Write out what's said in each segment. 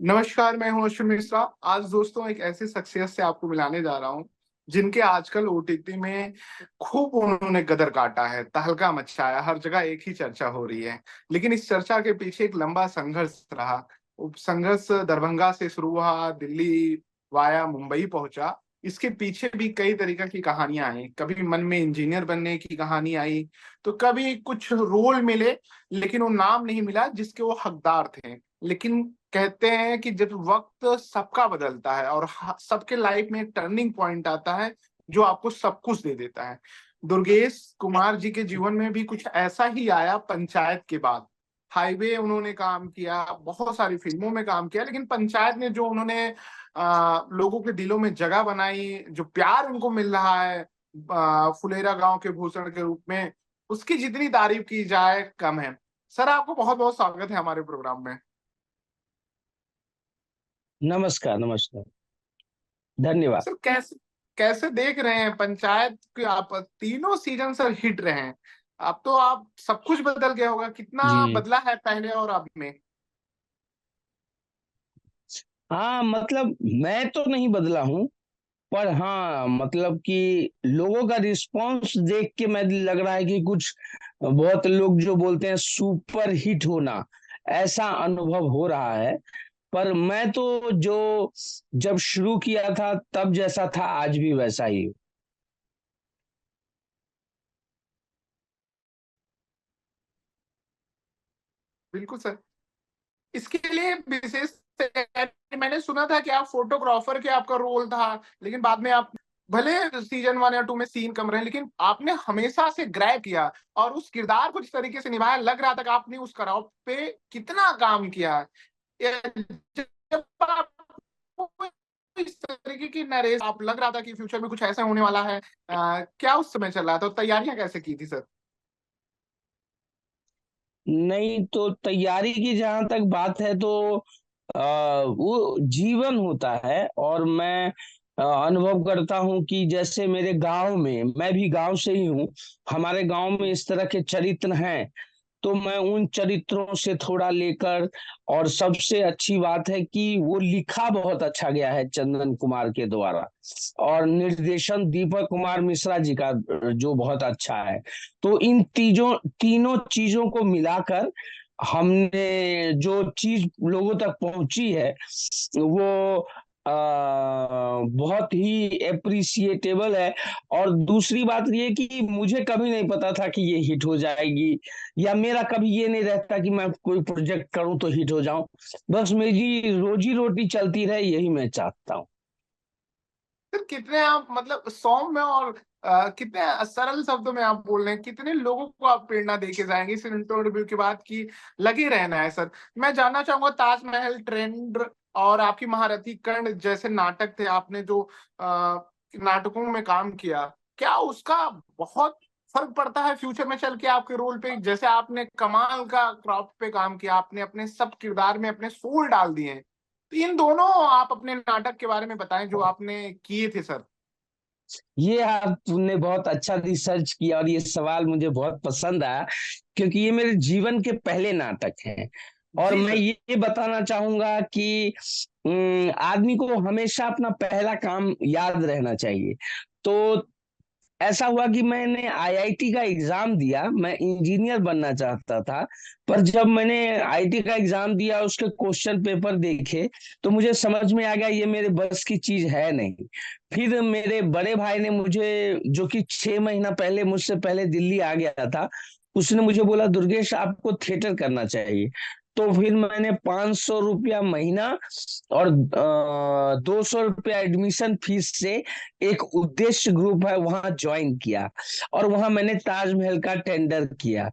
नमस्कार, मैं हूं अश्विन मिश्रा। आज दोस्तों एक ऐसे शख्सियत से आपको मिलाने जा रहा हूं जिनके आजकल ओटीटी में खूब उन्होंने गदर काटा है, तहलका मचाया, हर जगह एक ही चर्चा हो रही है। लेकिन इस चर्चा के पीछे एक लंबा संघर्ष रहा। वो संघर्ष दरभंगा से शुरू हुआ, दिल्ली वाया मुंबई पहुंचा। इसके पीछे भी कई तरीके की कहानियां आई। कभी मन में इंजीनियर बनने की कहानी आई, तो कभी कुछ रोल मिले लेकिन वो नाम नहीं मिला जिसके वो हकदार थे। लेकिन कहते हैं कि जब वक्त सबका बदलता है और सबके लाइफ में एक टर्निंग पॉइंट आता है जो आपको सब कुछ दे देता है। दुर्गेश कुमार जी के जीवन में भी कुछ ऐसा ही आया। पंचायत के बाद हाईवे उन्होंने काम किया, बहुत सारी फिल्मों में काम किया, लेकिन पंचायत ने जो उन्होंने लोगों के दिलों में जगह बनाई, जो प्यार उनको मिल रहा है फुलेरा गांव के भूषण के रूप में, उसकी जितनी तारीफ की जाए कम है। सर, आपको बहुत बहुत स्वागत है हमारे प्रोग्राम में। नमस्कार नमस्कार। धन्यवाद। सर, कैसे कैसे देख रहे हैं पंचायत के? आप तीनों सीजन सर हिट रहे हैं। अब तो आप सब कुछ बदल गया होगा, कितना जी बदला है पहले और अब में? हाँ, मतलब मैं तो नहीं बदला हूँ, पर हाँ मतलब कि लोगों का रिस्पांस देख के मैं लग रहा है कि कुछ बहुत लोग जो बोलते हैं सुपर हिट होना, ऐसा अनुभव हो रहा है। पर मैं तो जो जब शुरू किया था तब जैसा था आज भी वैसा ही हूँ। बिल्कुल सर। इसके लिए विशेष तैयारी मैंने सुना था कि आप फोटोग्राफर के आपका रोल था, लेकिन बाद में आप भले सीजन 1 या 2 में सीन कम रहे, लेकिन आपने हमेशा से ग्रैब किया और उस किरदार को जिस तरीके से निभाया, लग रहा था कि आपने उस कराव पे कितना काम किया है। जब आपको इस तरीके की नरेश, आप लग रहा था कि फ्यूचर में कुछ ऐसा होने वाला है, क्या उस समय चल रहा था? तो तैयारियां कैसे की थी सर? नहीं तो तैयारी की जहां तक बात है तो वो जीवन होता है, और मैं अनुभव करता हूं कि जैसे मेरे गांव में, मैं भी गांव से ही हूं, हमारे गांव में इस तरह के चरित्र हैं, तो मैं उन चरित्रों से थोड़ा लेकर, और सबसे अच्छी बात है कि वो लिखा बहुत अच्छा गया है चंदन कुमार के द्वारा, और निर्देशन दीपक कुमार मिश्रा जी का जो बहुत अच्छा है। तो इन तीनों चीजों को मिलाकर हमने जो चीज लोगों तक पहुंची है वो बहुत ही एप्रिसिएटेबल है। और दूसरी बात ये कि मुझे कभी नहीं पता था कि ये हिट हो जाएगी, या मेरा कभी ये नहीं रहता कि मैं कोई प्रोजेक्ट करूं तो हिट हो जाऊं। बस मेरी रोजी रोटी चलती रहे, यही मैं चाहता हूं। सर, कितने आप मतलब सौम्य और कितने सरल शब्दों में आप बोल रहे हैं, कितने लोगों को आप प्रेरणा दे के जाएंगे इस इंटरव्यू के बाद की लगे रहना है सर। मैं जानना चाहूंगा, ताजमहल, ट्रेंड और आपकी महारथी कर्ण जैसे नाटक थे, आपने जो नाटकों में काम किया, क्या उसका बहुत फर्क पड़ता है फ्यूचर में चल के आपके रोल पे? जैसे आपने कमाल का क्रॉप पे काम किया, आपने अपने सब किरदार में अपने सोल डाल दिए हैं। तो इन दोनों आप अपने नाटक के बारे में बताएं जो आपने किए थे सर। ये आपने बहुत अच्छा रिसर्च किया, और ये सवाल मुझे बहुत पसंद आया, क्योंकि ये मेरे जीवन के पहले नाटक हैं। और जी मैं सर। ये बताना चाहूंगा कि आदमी को हमेशा अपना पहला काम याद रहना चाहिए। तो ऐसा हुआ कि मैंने आईआईटी का एग्जाम दिया, मैं इंजीनियर बनना चाहता था। पर जब मैंने आईआईटी का एग्जाम दिया, उसके क्वेश्चन पेपर देखे, तो मुझे समझ में आ गया ये मेरे बस की चीज है नहीं। फिर मेरे बड़े भाई ने मुझे, जो कि 6 महीना पहले मुझसे पहले दिल्ली आ गया था, उसने मुझे बोला, दुर्गेश आपको थिएटर करना चाहिए। तो फिर मैंने 500 रुपया महीना और 200 रुपया एडमिशन फीस से एक उद्देश्य ग्रुप है वहां ज्वाइन किया, और वहां मैंने ताजमहल का टेंडर किया,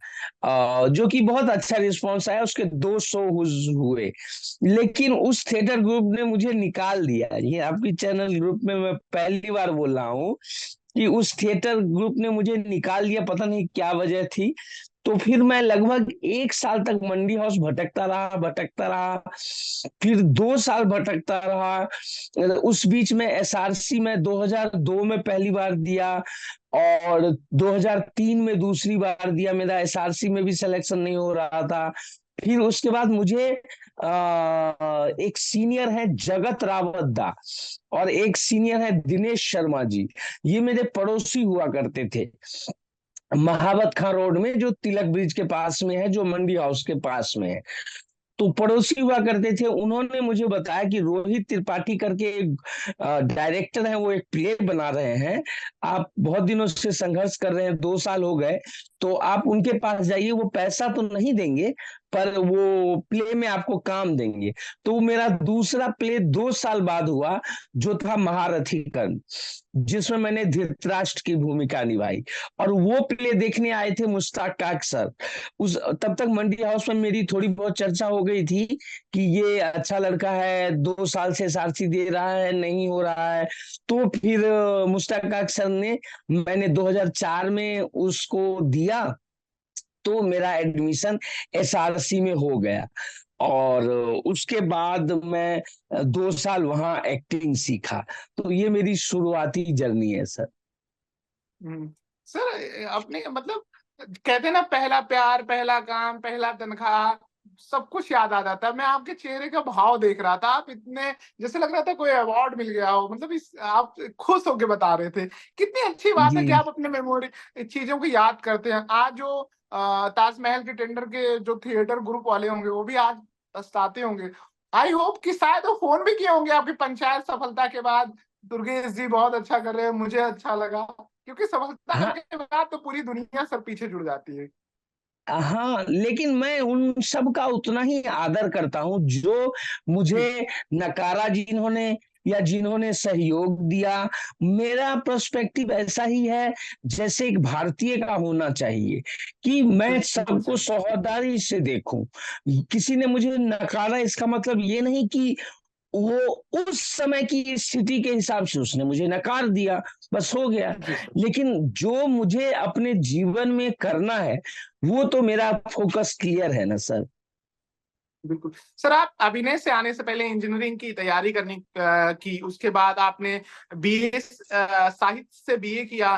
जो कि बहुत अच्छा रिस्पांस आया। उसके 200 हुए, लेकिन उस थिएटर ग्रुप ने मुझे निकाल दिया। ये आपकी चैनल ग्रुप में मैं पहली बार बोल रहा हूँ कि उस थिएटर ग्रुप ने मुझे निकाल दिया, पता नहीं क्या वजह थी। तो फिर मैं लगभग 1 साल तक मंडी हाउस भटकता रहा, फिर 2 साल भटकता रहा। उस बीच में एसआरसी में 2002 में पहली बार दिया, और 2003 में दूसरी बार दिया, मेरा एसआरसी में भी सिलेक्शन नहीं हो रहा था। फिर उसके बाद मुझे एक सीनियर है जगत रावत दा, और एक सीनियर है दिनेश शर्मा जी। ये मेरे पड़ोसी हुआ करते थे महावत खां रोड में, जो तिलक ब्रिज के पास में है, जो मंडी हाउस के पास में है। तो पड़ोसी हुआ करते थे। उन्होंने मुझे बताया कि रोहित त्रिपाठी करके एक डायरेक्टर हैं, वो एक प्ले बना रहे हैं, आप बहुत दिनों से संघर्ष कर रहे हैं, 2 साल हो गए, तो आप उनके पास जाइए, वो पैसा तो नहीं देंगे पर वो प्ले में आपको काम देंगे। तो मेरा दूसरा प्ले 2 साल बाद हुआ, जो था महारथी कर्ण, जिसमें मैंने धृतराष्ट्र की भूमिका निभाई। और वो प्ले देखने आए थे मुश्ताक काक सर। उस तब तक मंडी हाउस में मेरी थोड़ी बहुत चर्चा हो गई थी कि ये अच्छा लड़का है, 2 साल से एसआरसी दे रहा है, नहीं हो रहा है। तो फिर मुश्ताक काक सर ने, मैंने 2004 में उसको दिया, तो मेरा एडमिशन एसआरसी में हो गया। और उसके बाद मैं 2 साल वहां एक्टिंग सीखा। तो ये मेरी शुरुआती जर्नी है सर। सर अपने मतलब कहते हैं ना, पहला प्यार, पहला काम, पहला तनख्वाह, सब कुछ याद आ जाता है। मैं आपके चेहरे का भाव देख रहा था, आप इतने जैसे लग रहा था कोई अवार्ड मिल गया हो, मतलब इस आप खुश होके बता रहे थे। कितनी अच्छी बात है कि जी आप अपने मेमोरी चीजों को याद करते हैं। आज जो ताजमहल के टेंडर के जो थिएटर ग्रुप वाले होंगे वो भी आज पछताते होंगे। आई होप कि शायद वो फोन भी किए होंगे आपकी पंचायत सफलता के बाद, दुर्गेश जी बहुत अच्छा कर रहे हैं, मुझे अच्छा लगा, क्योंकि सफलता हाँ। के बाद तो पूरी दुनिया सर पीछे जुड़ जाती है। हाँ, लेकिन मैं उन सब का उतना ही आदर करता हूँ जो जी मुझे नकारा, जिन्होंने या जिन्होंने सहयोग दिया। मेरा पर्सपेक्टिव ऐसा ही है जैसे एक भारतीय का होना चाहिए, कि मैं बिल्कुल सबको सही। सौहार्द से देखूं। किसी ने मुझे नकारा, इसका मतलब ये नहीं कि वो उस समय की स्थिति के हिसाब से उसने मुझे नकार दिया, बस हो गया। जी सर। लेकिन जो मुझे अपने जीवन में करना है, वो तो मेरा फोकस क्लियर है ना सर। बिल्कुल सर, आप अभिनय से आने से पहले इंजीनियरिंग की तैयारी करनी की, उसके बाद आपने बीए साहित्य से बीए किया,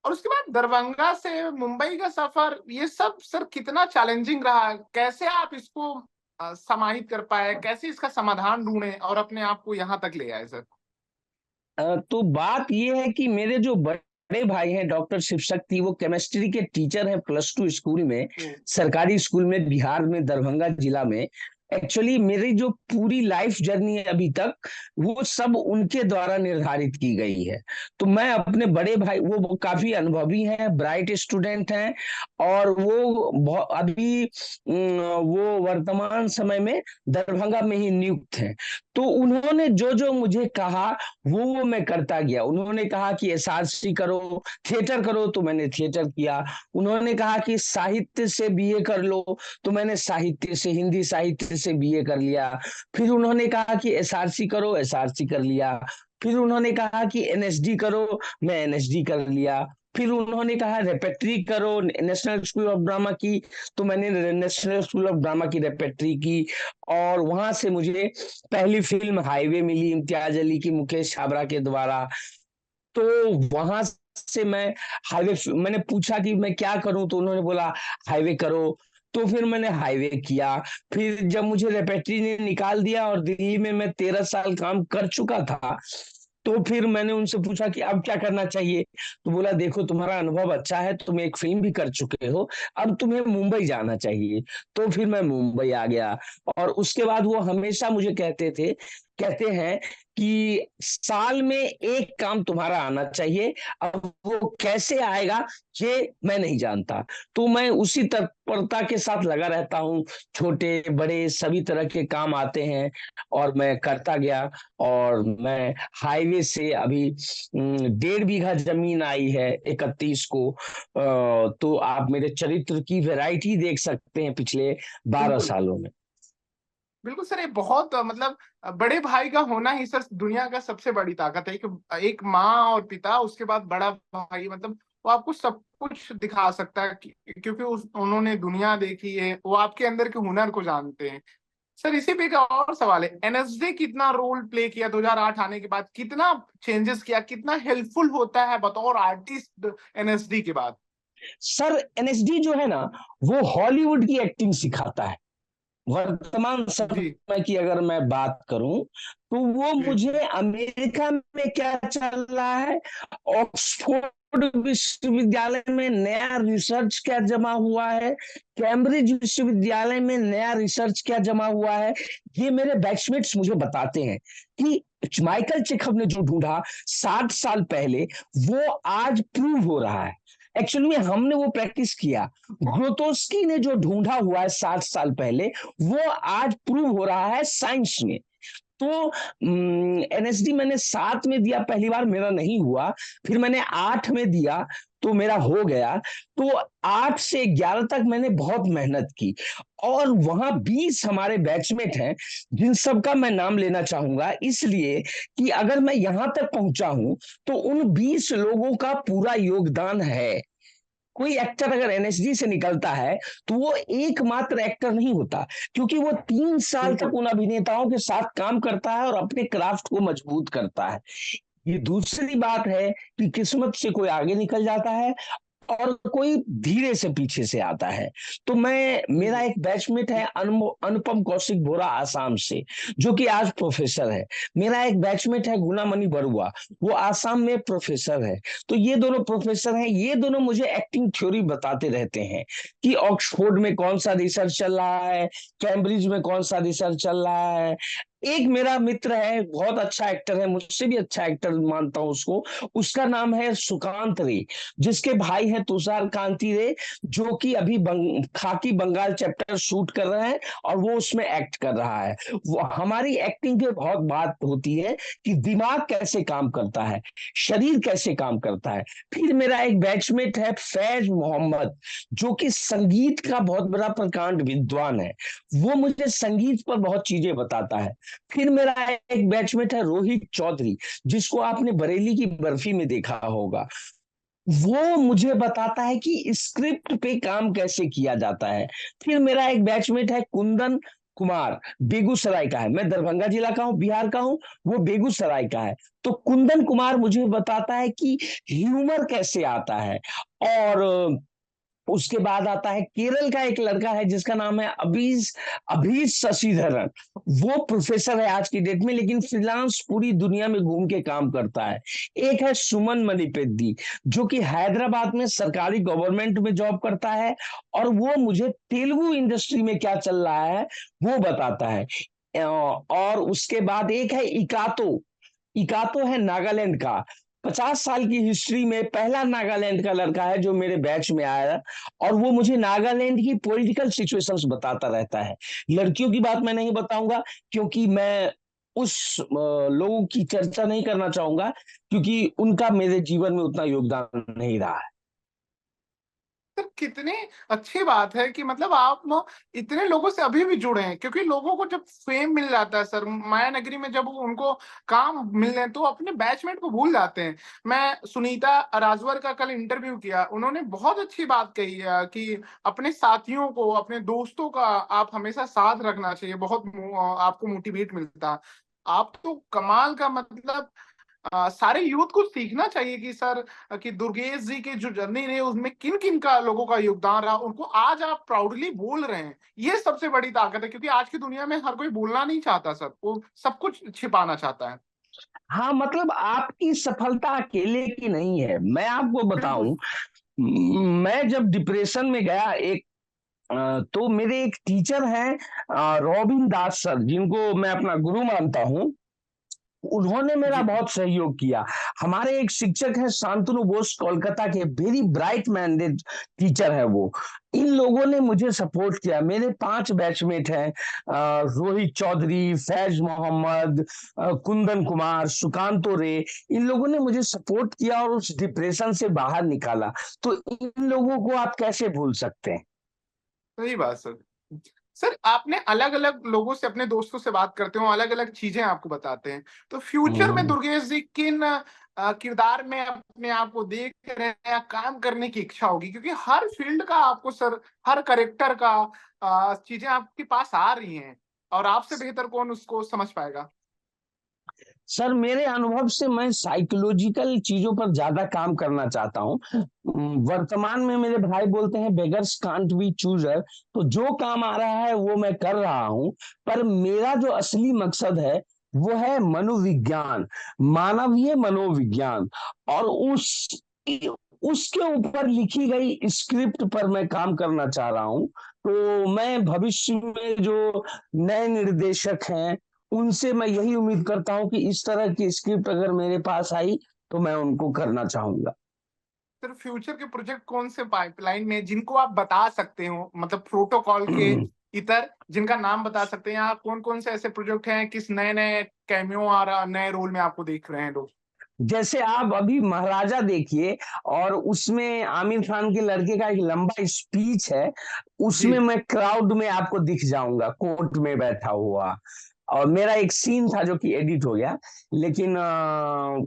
और उसके बाद दरभंगा से मुंबई का सफर, ये सब सर कितना चैलेंजिंग रहा? कैसे आप इसको समाहित कर पाए, कैसे इसका समाधान ढूंढे और अपने आप को यहाँ तक ले आए सर? तो बात ये है कि मेरे जो बड़े भाई हैं डॉक्टर शिव शक्ति, वो केमिस्ट्री के टीचर हैं +2 स्कूल में, सरकारी स्कूल में, बिहार में, दरभंगा जिला में। एक्चुअली मेरी जो पूरी लाइफ जर्नी है अभी तक, वो सब उनके द्वारा निर्धारित की गई है। तो मैं अपने बड़े भाई, वो काफी अनुभवी हैं, ब्राइट स्टूडेंट हैं, और वो अभी वो वर्तमान समय में दरभंगा में ही नियुक्त हैं। तो उन्होंने जो जो मुझे कहा, वो मैं करता गया। उन्होंने कहा कि एसआरसी करो, थिएटर करो, तो मैंने थिएटर किया। उन्होंने कहा कि साहित्य से बीए कर लो, तो मैंने साहित्य से, हिंदी साहित्य से बीए कर लिया। फिर उन्होंने कहा कि एसआरसी करो, एसआरसी कर लिया। फिर उन्होंने कहा कि एनएसडी करो, मैं एनएसडी कर लिया। फिर उन्होंने कहा रेपेट्री करो, नेशनल स्कूल ऑफ ड्रामा की, तो मैंने नेशनल स्कूल ऑफ ड्रामा की रेपेट्री की। और वहां से मुझे पहली फिल्म हाईवे मिली, इम्तियाज अली की, मुकेश छाबड़ा के द्वारा। तो वहां से मैं हाईवे, मैंने पूछा कि मैं क्या करूं, तो उन्होंने बोला हाईवे करो। तो फिर मैंने हाईवे किया। फिर जब मुझे रेपेट्री ने निकाल दिया और दिल्ली में मैं 13 साल काम कर चुका था, तो फिर मैंने उनसे पूछा कि अब क्या करना चाहिए। तो बोला देखो, तुम्हारा अनुभव अच्छा है, तुम एक फिल्म भी कर चुके हो, अब तुम्हें मुंबई जाना चाहिए। तो फिर मैं मुंबई आ गया। और उसके बाद वो हमेशा मुझे कहते हैं कि साल में एक काम तुम्हारा आना चाहिए। अब वो कैसे आएगा, ये मैं नहीं जानता। तो मैं उसी तत्परता के साथ लगा रहता हूँ, छोटे बड़े सभी तरह के काम आते हैं और मैं करता गया। और मैं हाईवे से अभी 1.5 बीघा जमीन आई है 31 को। तो आप मेरे चरित्र की वैरायटी देख सकते हैं पिछले 12 बिल्कुल सालों में। बिल्कुल सर, ये बहुत मतलब बड़े भाई का होना ही सर दुनिया का सबसे बड़ी ताकत है। कि एक माँ और पिता, उसके बाद बड़ा भाई, मतलब वो आपको सब कुछ दिखा सकता है क्योंकि उन्होंने दुनिया देखी है, वो आपके अंदर के हुनर को जानते हैं। सर इसी पे एक और सवाल है, एनएसडी कितना रोल प्ले किया 2008 आने के बाद, कितना चेंजेस किया, कितना हेल्पफुल होता है बतौर आर्टिस्ट एनएसडी के बाद? सर एनएसडी जो है ना, वो हॉलीवुड की एक्टिंग सिखाता है। वर्तमान जी समय की अगर मैं बात करूं, तो वो जी मुझे अमेरिका में क्या चल रहा है, ऑक्सफोर्ड विश्वविद्यालय में नया रिसर्च क्या जमा हुआ है, कैम्ब्रिज विश्वविद्यालय में नया रिसर्च क्या जमा हुआ है, ये मेरे बैचमेट्स मुझे बताते हैं कि माइकल चेखव ने जो ढूंढा 60 साल पहले, वो आज प्रूव हो रहा है। एक्चुअली में हमने वो प्रैक्टिस किया। ग्रोतोस्की ने जो ढूंढा हुआ है 60 साल पहले, वो आज प्रूव हो रहा है साइंस में। तो एनएसडी मैंने 7 में दिया पहली बार, मेरा नहीं हुआ। फिर मैंने 8 में दिया तो मेरा हो गया। तो 8 से 11 तक मैंने बहुत मेहनत की। और वहां 20 हमारे बैचमेट हैं, जिन सबका मैं नाम लेना चाहूंगा, इसलिए कि अगर मैं यहां तक पहुंचा हूं तो उन 20 लोगों का पूरा योगदान है। कोई एक्टर अगर एनएसडी से निकलता है तो वो एकमात्र एक्टर नहीं होता, क्योंकि वो 3 साल तक बिल्कुल। उन अभिनेताओं के साथ काम करता है और अपने क्राफ्ट को मजबूत करता है। ये दूसरी बात है कि किस्मत से कोई आगे निकल जाता है और कोई धीरे से पीछे से आता है। तो मेरा जी एक बैचमेट है अनुपम कौशिक बोरा, आसाम से, जो कि आज प्रोफेसर है। मेरा एक बैचमेट है गुनामणि बरुआ, वो आसाम में प्रोफेसर है। तो ये दोनों प्रोफेसर हैं, ये दोनों मुझे एक्टिंग थ्योरी बताते रहते हैं कि ऑक्सफोर्ड में कौन सा रिसर्च चल रहा है, कैम्ब्रिज में कौन सा रिसर्च चल रहा है। एक मेरा मित्र है, बहुत अच्छा एक्टर है, मुझसे भी अच्छा एक्टर मानता हूं उसको, उसका नाम है सुकांत रे, जिसके भाई हैं तुषार कांति रे, जो कि अभी खाकी बंगाल चैप्टर शूट कर रहे हैं और वो उसमें एक्ट कर रहा है। वो हमारी एक्टिंग पे बहुत बात होती है कि दिमाग कैसे काम करता है, शरीर कैसे काम करता है। फिर मेरा एक बैचमेट है फैज मोहम्मद, जो कि संगीत का बहुत बड़ा प्रकांड विद्वान है, वो मुझे संगीत पर बहुत चीजें बताता है। फिर मेरा एक बैचमेट है रोहित चौधरी, जिसको आपने बरेली की बर्फी में देखा होगा। वो मुझे बताता है कि स्क्रिप्ट पे काम कैसे किया जाता है। फिर मेरा एक बैचमेट है कुंदन कुमार, बेगूसराय का है, मैं दरभंगा जिला का हूं, बिहार का हूं, वो बेगूसराय का है। तो कुंदन कुमार मुझे बताता है कि ह्यूमर कैसे आता है। और उसके बाद आता है केरल का एक लड़का है जिसका नाम है अभीज अभीज शशिधरन। वो प्रोफेसर है आज की डेट में, लेकिन फ्रीलांस पूरी दुनिया में घूम के काम करता है। एक है सुमन मणिपेद्दी, जो कि हैदराबाद में सरकारी गवर्नमेंट में जॉब करता है, और वो मुझे तेलुगु इंडस्ट्री में क्या चल रहा है वो बताता है। और उसके बाद एक है इकातो। इकातो है नागालैंड का, 50 साल की हिस्ट्री में पहला नागालैंड का लड़का है जो मेरे बैच में आया, और वो मुझे नागालैंड की पॉलिटिकल सिचुएशंस बताता रहता है। लड़कियों की बात मैं नहीं बताऊंगा, क्योंकि मैं उस लोगों की चर्चा नहीं करना चाहूंगा, क्योंकि उनका मेरे जीवन में उतना योगदान नहीं रहा है। सर, कितनी अच्छी बात है कि मतलब आप ना इतने लोगों से अभी भी जुड़े हैं, क्योंकि लोगों को जब फेम मिल जाता है सर, माया नगरी में जब उनको काम मिलने हैं, तो अपने बैचमेट को भूल जाते हैं। मैं सुनीता राजवर का कल इंटरव्यू किया, उन्होंने बहुत अच्छी बात कही है कि अपने साथियों को, अपने दोस्तों का आप हमेशा साथ रखना चाहिए, बहुत आपको मोटिवेट मिलता है। आप तो कमाल का मतलब सारे यूथ को सीखना चाहिए कि सर कि दुर्गेश जी की जो जर्नी रही उसमें किन किन का लोगों का योगदान रहा, उनको आज आप प्राउडली बोल रहे हैं, ये सबसे बड़ी ताकत है। क्योंकि आज की दुनिया में हर कोई बोलना नहीं चाहता सर, वो सब कुछ छिपाना चाहता है। हाँ, मतलब आपकी सफलता अकेले की नहीं है, मैं आपको बिल्कुल। बताऊं। मैं जब डिप्रेशन में गया, एक तो मेरे एक टीचर हैं रॉबिन दास सर, जिनको मैं अपना गुरु मानता हूँ, उन्होंने मेरा जी बहुत सहयोग किया। हमारे एक शिक्षक हैं शांतनु बोस, कोलकाता के, वेरी ब्राइट माइंडेड टीचर है वो। इन लोगों ने मुझे सपोर्ट किया। मेरे 5 बैचमेट हैं, रोहित चौधरी, फैज मोहम्मद, कुंदन कुमार, सुकांतो रे। इन लोगों ने मुझे सपोर्ट किया और उस डिप्रेशन से बाहर निकाला। तो इन लोगों को आप कैसे भूल सकते हैं। सही बात सर। सर, आपने अलग अलग लोगों से, अपने दोस्तों से बात करते हो, अलग अलग चीजें आपको बताते हैं, तो फ्यूचर में हम्म। दुर्गेश जी किन किरदार में अपने आप को देख रहे हैं या काम करने की इच्छा होगी? क्योंकि हर फील्ड का आपको सर, हर करेक्टर का चीजें आपके पास आ रही हैं, और आपसे बेहतर कौन उसको समझ पाएगा? सर मेरे अनुभव से मैं साइकोलॉजिकल चीजों पर ज्यादा काम करना चाहता हूँ। वर्तमान में मेरे भाई बोलते हैं बेगर्स कांट बी चूजर, तो जो काम आ रहा है वो मैं कर रहा हूँ। पर मेरा जो असली मकसद है वो है मनोविज्ञान, मानवीय मनोविज्ञान। और उसके ऊपर लिखी गई स्क्रिप्ट पर मैं काम करना चाह रहा हूँ। तो मैं भविष्य में जो नए निर्देशक हैं उनसे मैं यही उम्मीद करता हूं कि इस तरह की स्क्रिप्ट अगर मेरे पास आई तो मैं उनको करना चाहूंगा। सर फ्यूचर के प्रोजेक्ट कौन से पाइपलाइन में जिनको आप बता सकते हो, मतलब प्रोटोकॉल के इतर जिनका नाम बता सकते हैं, यहाँ कौन कौन से ऐसे प्रोजेक्ट हैं, किस नए नए कैमियो और नए रोल में आपको देख रहे हैं लोग? जैसे आप अभी महाराजा देखिए, और उसमें आमिर खान के लड़के का एक लंबा स्पीच है, जी। उसमें मैं क्राउड में आपको दिख जाऊंगा कोर्ट में बैठा हुआ। और मेरा एक सीन था जो कि एडिट हो गया, लेकिन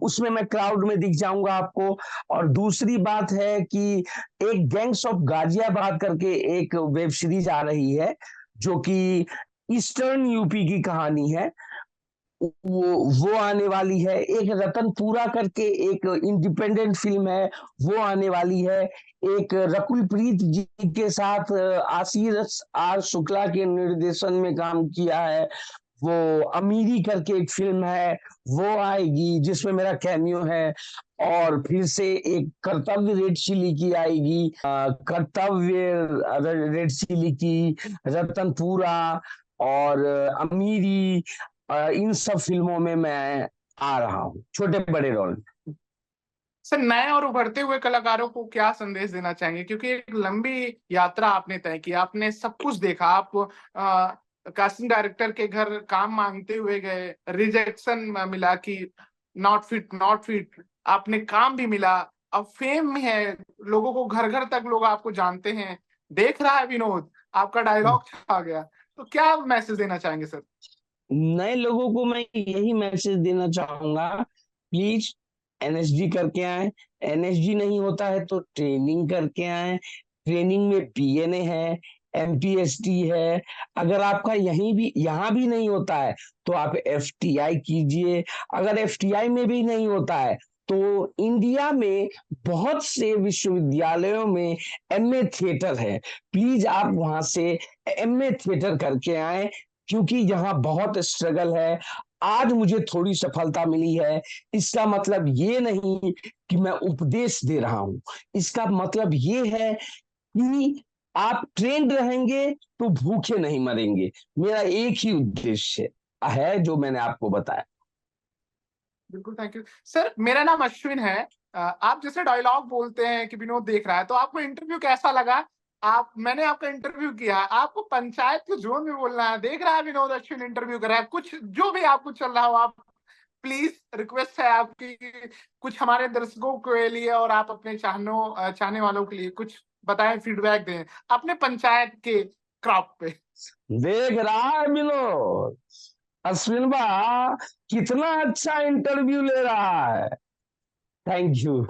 उसमें मैं क्राउड में दिख जाऊंगा आपको। और दूसरी बात है कि एक गैंग्स ऑफ गाजियाबाद करके एक वेब सीरीज आ रही है जो कि ईस्टर्न यूपी की कहानी है, वो आने वाली है। एक रतनपुरा करके एक इंडिपेंडेंट फिल्म है, वो आने वाली है। एक रकुल प्रीत जी के साथ आशीष आर शुक्ला के निर्देशन में काम किया है, वो अमीरी करके एक फिल्म है, वो आएगी जिसमें मेरा कैमियो है। और फिर से एक कर्तव्य रेड चिली की आएगी, कर्तव्य रेड चिली की, रतनपुरा और अमीरी, इन सब फिल्मों में मैं आ रहा हूँ छोटे बड़े रोल में। सर नए और उभरते हुए कलाकारों को क्या संदेश देना चाहेंगे, क्योंकि एक लंबी यात्रा आपने तय की, आपने सब कुछ देखा, आप कास्टिंग डायरेक्टर के घर काम मांगते हुए गए, रिजेक्शन मिला कि नॉट फिट नॉट फिट, आपने काम भी मिला, अब फेम में है, लोगों को घर घर तक लोग आपको जानते हैं, देख रहा है विनोद, आपका डायलॉग आ गया, तो क्या मैसेज देना चाहेंगे सर? नए लोगों को मैं यही मैसेज देना चाहूंगा, प्लीज एनएसडी करके आए। एनएसडी नहीं होता है तो ट्रेनिंग करके आए। ट्रेनिंग में पीएनए है, एमपीएसटी है। अगर आपका यहाँ भी नहीं होता है तो आप एफटीआई कीजिए। अगर एफटीआई में भी नहीं होता है तो इंडिया में बहुत से विश्वविद्यालयों में एमए थिएटर है, प्लीज आप वहां से एमए थिएटर करके आए। क्योंकि यहाँ बहुत स्ट्रगल है। आज मुझे थोड़ी सफलता मिली है, इसका मतलब ये नहीं कि मैं उपदेश दे रहा हूं। इसका मतलब ये है कि आप ट्रेंड रहेंगे तो भूखे नहीं मरेंगे। मेरा एक ही उद्देश्य है जो मैंने आपको बताया। बिल्कुल, थैंक यू सर। मेरा नाम अश्विन है। आप जैसे डायलॉग बोलते हैं कि विनोद देख रहा है, तो आपको इंटरव्यू कैसा लगा? मैंने आपका इंटरव्यू किया, आपको पंचायत के जोन में बोलना है, देख रहा है विनोद अश्विन इंटरव्यू कर रहा है, कुछ जो भी आपको चल रहा हो, आप प्लीज, रिक्वेस्ट है आपकी, कुछ हमारे दर्शकों के लिए और आप अपने चाहने वालों के लिए कुछ बताएं, फीडबैक दें अपने पंचायत के क्रॉप पे। देख रहा है विनोद, अश्विन बा कितना अच्छा इंटरव्यू ले रहा है। Thank you.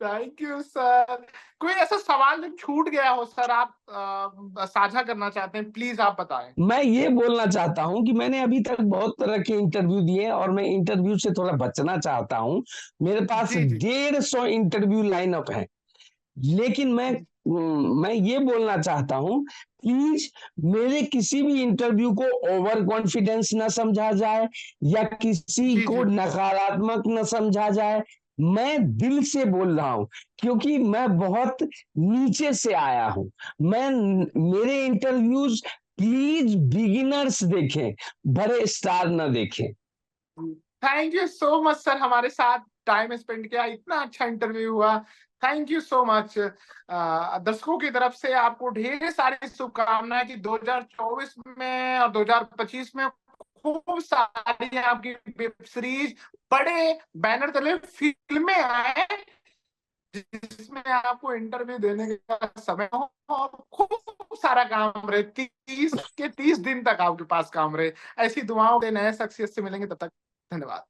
Thank you sir. कोई ऐसा सवाल जो छूट गया हो सर, आप साझा करना चाहते हैं, प्लीज आप बताएं। मैं ये बोलना चाहता हूं कि मैंने अभी तक बहुत तरह के इंटरव्यू दिए और मैं इंटरव्यू से थोड़ा बचना चाहता हूं। मेरे पास जी जी। 150 इंटरव्यू लाइनअप है। लेकिन मैं ये बोलना चाहता हूं, प्लीज मेरे किसी भी इंटरव्यू को ओवर कॉन्फिडेंस ना समझा जाए या किसी जी को जी। नकारात्मक न समझा जाए। मैं दिल से बोल रहा हूं क्योंकि मैं बहुत नीचे से आया हूं। मैं मेरे इंटरव्यूज प्लीज बिगिनर्स देखें, बड़े स्टार ना देखें। Thank you so much sir, हमारे साथ टाइम स्पेंड किया, इतना अच्छा इंटरव्यू हुआ। Thank you so much. दर्शकों की तरफ से आपको ढेर सारी शुभकामनाएं कि 2024 में और 2025 में खूब सारी आपकी वेब सीरीज, बड़े बैनर तले फिल्में आए, जिसमें आपको इंटरव्यू देने का समय हो और खूब सारा काम रहे, 30 दिन तक आपके पास काम रहे। ऐसी दुआओं के नए शख्सियत से मिलेंगे, तब तक धन्यवाद।